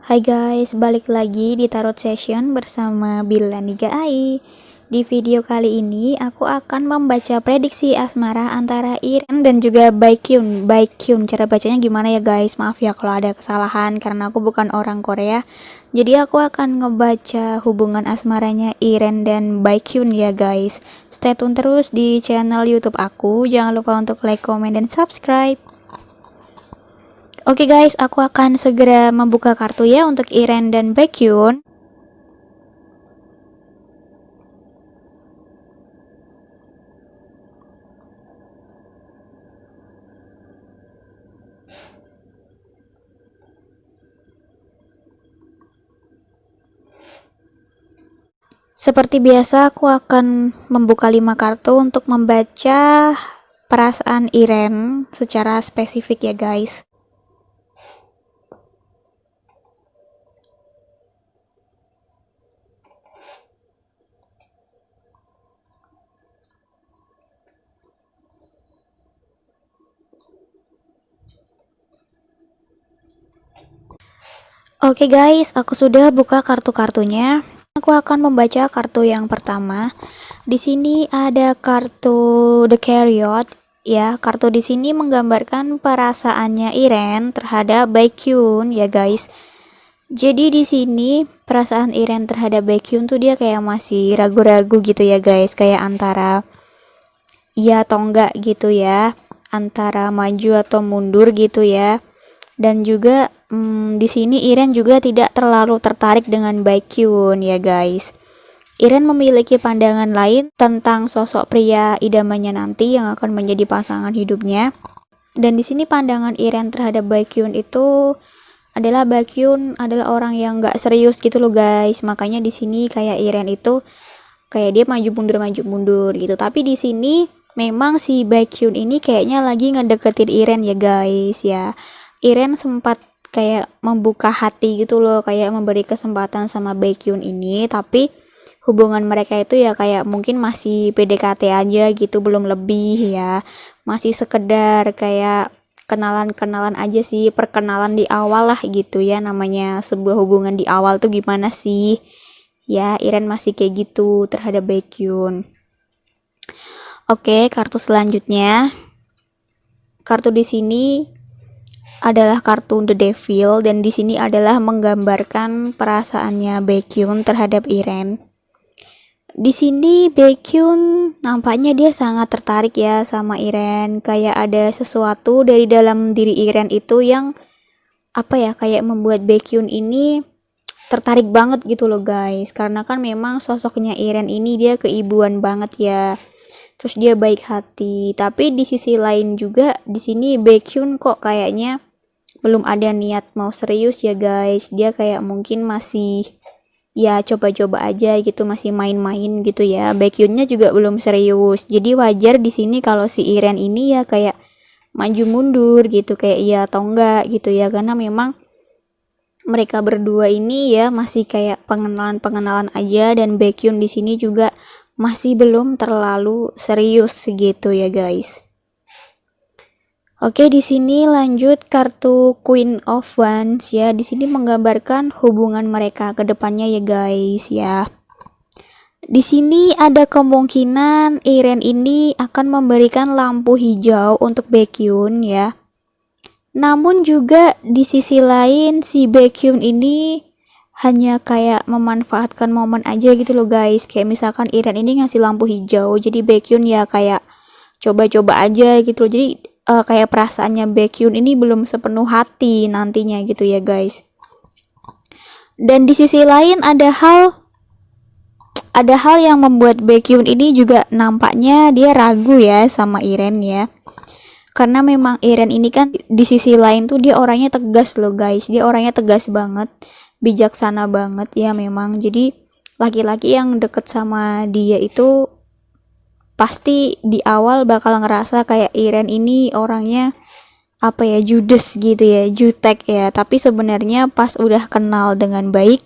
Hai guys, balik lagi di Tarot Session bersama Bila Niga Ai. Di video kali ini aku akan membaca prediksi asmara antara Iren dan juga Baekhyun. Baekhyun, cara bacanya gimana ya guys? Maaf ya kalau ada kesalahan karena aku bukan orang Korea. Jadi aku akan ngebaca hubungan asmaranya Iren dan Baekhyun ya guys. Stay tune terus di channel YouTube aku. Jangan lupa untuk like, comment, dan subscribe. Oke guys, aku akan segera membuka kartu ya untuk Iren dan Baekhyun. Seperti biasa, aku akan membuka 5 kartu untuk membaca perasaan Iren secara spesifik ya guys. Oke guys, aku sudah buka kartu-kartunya. Aku akan membaca kartu yang pertama. Di sini ada kartu The Chariot. Ya, kartu di sini menggambarkan perasaannya Iren terhadap Baekhyun ya guys. Jadi di sini perasaan Iren terhadap Baekhyun tuh dia kayak masih ragu-ragu gitu ya guys, kayak antara iya atau enggak gitu ya, antara maju atau mundur gitu ya. Dan juga di sini Iren juga tidak terlalu tertarik dengan Baekhyun ya guys. Iren memiliki pandangan lain tentang sosok pria idamannya nanti yang akan menjadi pasangan hidupnya. Dan di sini pandangan Iren terhadap Baekhyun itu adalah Baekhyun adalah orang yang gak serius gitu loh guys. Makanya di sini kayak Iren itu kayak dia maju mundur gitu. Tapi di sini memang si Baekhyun ini kayaknya lagi ngedeketin Iren ya guys ya. Iren sempat kayak membuka hati gitu loh, kayak memberi kesempatan sama Baekhyun ini, tapi hubungan mereka itu ya kayak mungkin masih PDKT aja gitu, belum lebih ya, masih sekedar kayak kenalan-kenalan aja sih, perkenalan di awal lah gitu ya, namanya sebuah hubungan di awal tuh gimana sih ya. Iren masih kayak gitu terhadap Baekhyun. Oke, kartu selanjutnya, kartu di sini adalah kartu The Devil, dan di sini adalah menggambarkan perasaannya Baekhyun terhadap Iren. Di sini Baekhyun nampaknya dia sangat tertarik ya sama Iren, kayak ada sesuatu dari dalam diri Iren itu yang apa ya, kayak membuat Baekhyun ini tertarik banget gitu loh guys. Karena kan memang sosoknya Iren ini dia keibuan banget ya. Terus dia baik hati, tapi di sisi lain juga di sini Baekhyun kok kayaknya belum ada niat mau serius ya guys. Dia kayak mungkin masih ya coba-coba aja gitu, masih main-main gitu ya. Baekhyunnya juga belum serius. Jadi wajar di sini kalau si Iren ini ya kayak maju mundur gitu, kayak iya atau enggak gitu ya. Karena memang mereka berdua ini ya masih kayak pengenalan-pengenalan aja, dan Baekhyun di sini juga masih belum terlalu serius gitu ya guys. Oke, di sini lanjut kartu Queen of Wands ya. Di sini menggambarkan hubungan mereka ke depannya ya guys ya. Di sini ada kemungkinan Iren ini akan memberikan lampu hijau untuk Baekhyun ya. Namun juga di sisi lain si Baekhyun ini hanya kayak memanfaatkan momen aja gitu loh guys. Kayak misalkan Iren ini ngasih lampu hijau, jadi Baekhyun ya kayak coba-coba aja gitu loh. Jadi kayak perasaannya Baekhyun ini belum sepenuh hati nantinya gitu ya guys. Dan di sisi lain ada hal yang membuat Baekhyun ini juga nampaknya dia ragu ya sama Iren ya. Karena memang Iren ini kan di sisi lain tuh dia orangnya tegas loh guys. Dia orangnya tegas banget, bijaksana banget ya memang. Jadi laki-laki yang deket sama dia itu pasti di awal bakal ngerasa kayak Iren ini orangnya apa ya, judes gitu ya, jutek ya. Tapi sebenarnya pas udah kenal dengan baik,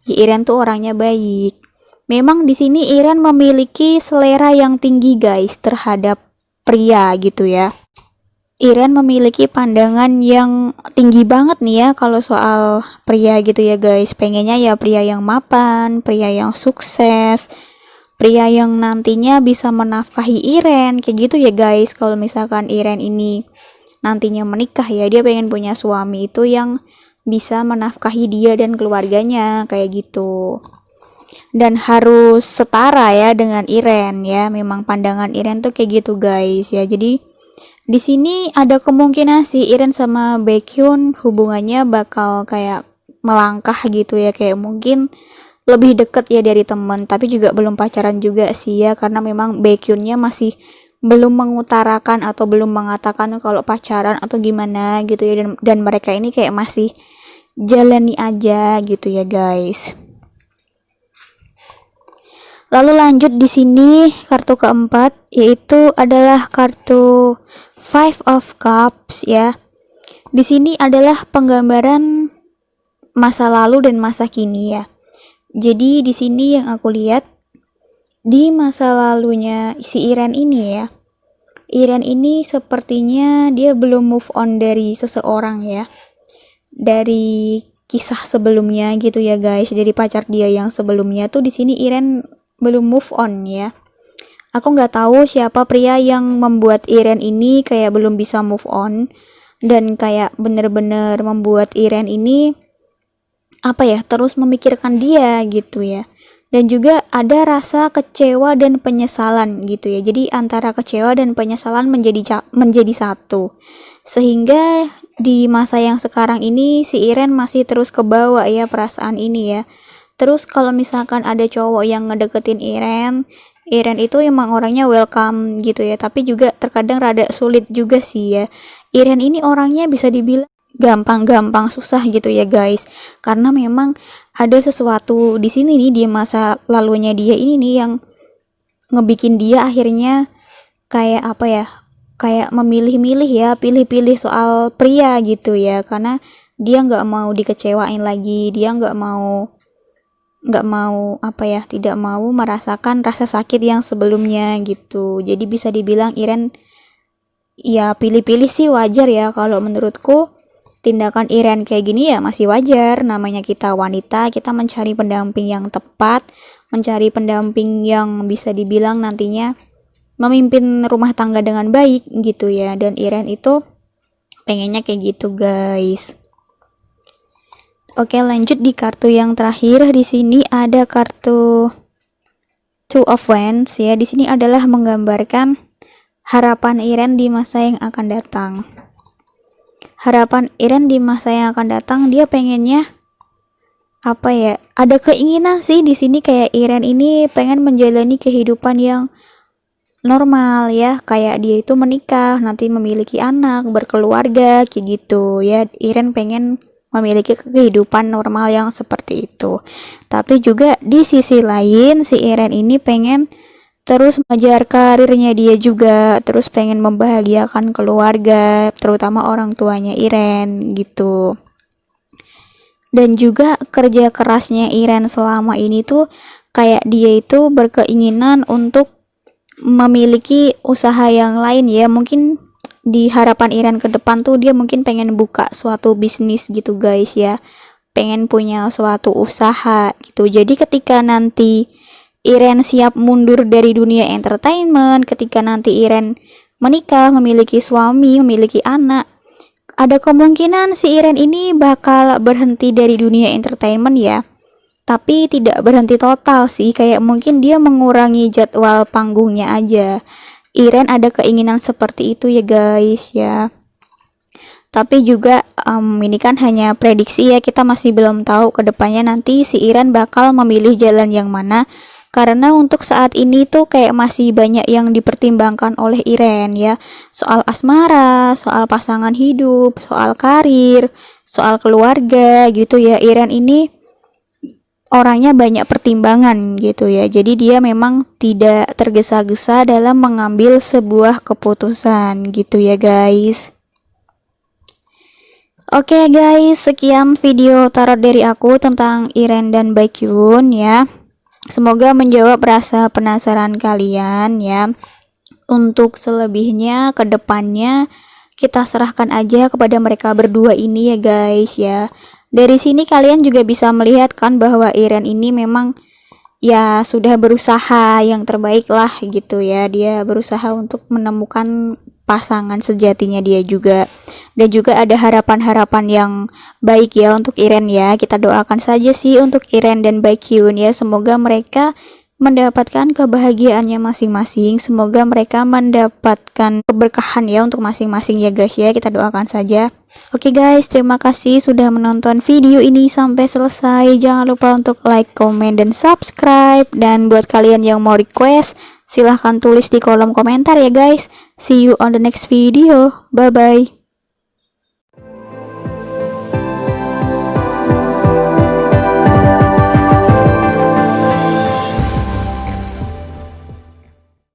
ya Iren tuh orangnya baik. Memang di sini Iren memiliki selera yang tinggi guys terhadap pria gitu ya. Iren memiliki pandangan yang tinggi banget nih ya kalau soal pria gitu ya guys. Pengennya ya pria yang mapan, pria yang sukses, pria yang nantinya bisa menafkahi Iren kayak gitu ya guys. Kalau misalkan Iren ini nantinya menikah ya, dia pengen punya suami itu yang bisa menafkahi dia dan keluarganya kayak gitu. Dan harus setara ya dengan Iren ya. Memang pandangan Iren tuh kayak gitu guys ya. Jadi di sini ada kemungkinan si Iren sama Baekhyun hubungannya bakal kayak melangkah gitu ya, kayak mungkin lebih deket ya dari temen, tapi juga belum pacaran juga sih ya, karena memang Baekhyunnya masih belum mengutarakan atau belum mengatakan kalau pacaran atau gimana gitu ya, dan mereka ini kayak masih jalani aja gitu ya guys. Lalu lanjut di sini kartu keempat, yaitu adalah kartu Five of Cups ya. Di sini adalah penggambaran masa lalu dan masa kini ya. Jadi di sini yang aku lihat di masa lalunya si Iren ini ya. Iren ini sepertinya dia belum move on dari seseorang ya. Dari kisah sebelumnya gitu ya guys. Jadi pacar dia yang sebelumnya tuh di sini Iren belum move on ya. Aku nggak tahu siapa pria yang membuat Iren ini kayak belum bisa move on dan kayak bener-bener membuat Iren ini apa ya, terus memikirkan dia gitu ya. Dan juga ada rasa kecewa dan penyesalan gitu ya. Jadi antara kecewa dan penyesalan menjadi satu. Sehingga di masa yang sekarang ini si Iren masih terus kebawa ya perasaan ini ya. Terus kalau misalkan ada cowok yang ngedeketin Iren itu emang orangnya welcome gitu ya, tapi juga terkadang rada sulit juga sih ya. Iren ini orangnya bisa dibilang gampang-gampang susah gitu ya guys, karena memang ada sesuatu di sini nih di masa lalunya dia ini nih yang ngebikin dia akhirnya kayak apa ya, kayak memilih-milih ya, pilih-pilih soal pria gitu ya, karena dia nggak mau dikecewain lagi, dia nggak mau apa ya, tidak mau merasakan rasa sakit yang sebelumnya gitu. Jadi bisa dibilang Iren ya pilih-pilih sih wajar ya. Kalau menurutku tindakan Iren kayak gini ya masih wajar, namanya kita wanita, kita mencari pendamping yang tepat, mencari pendamping yang bisa dibilang nantinya memimpin rumah tangga dengan baik gitu ya. Dan Iren itu pengennya kayak gitu guys. Oke, lanjut di kartu yang terakhir. Di sini ada kartu Two of Wands ya. Di sini adalah menggambarkan harapan Iren di masa yang akan datang. Harapan Iren di masa yang akan datang, dia pengennya apa ya? Ada keinginan sih di sini kayak Iren ini pengen menjalani kehidupan yang normal ya, kayak dia itu menikah, nanti memiliki anak, berkeluarga kayak gitu ya. Iren pengen memiliki kehidupan normal yang seperti itu. Tapi juga di sisi lain si Iren ini pengen terus mengejar karirnya dia juga, terus pengen membahagiakan keluarga, terutama orang tuanya Iren gitu. Dan juga kerja kerasnya Iren selama ini tuh kayak dia itu berkeinginan untuk memiliki usaha yang lain ya. Mungkin di harapan Iren ke depan tuh dia mungkin pengen buka suatu bisnis gitu guys ya, pengen punya suatu usaha gitu. Jadi ketika nanti Iren siap mundur dari dunia entertainment, ketika nanti Iren menikah, memiliki suami, memiliki anak, ada kemungkinan si Iren ini bakal berhenti dari dunia entertainment ya, tapi tidak berhenti total sih, kayak mungkin dia mengurangi jadwal panggungnya aja. Iren ada keinginan seperti itu ya guys ya. Tapi juga ini kan hanya prediksi ya, kita masih belum tahu kedepannya nanti si Iren bakal memilih jalan yang mana. Karena untuk saat ini tuh kayak masih banyak yang dipertimbangkan oleh Iren ya. Soal asmara, soal pasangan hidup, soal karir, soal keluarga gitu ya. Iren ini orangnya banyak pertimbangan gitu ya. Jadi dia memang tidak tergesa-gesa dalam mengambil sebuah keputusan gitu ya guys. Oke guys, sekian video tarot dari aku tentang Iren dan Baekhyun ya. Semoga menjawab rasa penasaran kalian ya. Untuk selebihnya ke depannya kita serahkan aja kepada mereka berdua ini ya guys ya. Dari sini kalian juga bisa melihat kan bahwa Iren ini memang ya sudah berusaha yang terbaik lah gitu ya. Dia berusaha untuk menemukan pasangan sejatinya dia juga, dan juga ada harapan-harapan yang baik ya untuk Iren ya. Kita doakan saja sih untuk Iren dan Baekhyun ya, semoga mereka mendapatkan kebahagiaannya masing-masing, semoga mereka mendapatkan keberkahan ya untuk masing-masing ya guys ya. Kita doakan saja. Oke guys, terima kasih sudah menonton video ini sampai selesai. Jangan lupa untuk like, comment, dan subscribe. Dan buat kalian yang mau request, silahkan tulis di kolom komentar ya guys. See you on the next video. Bye bye.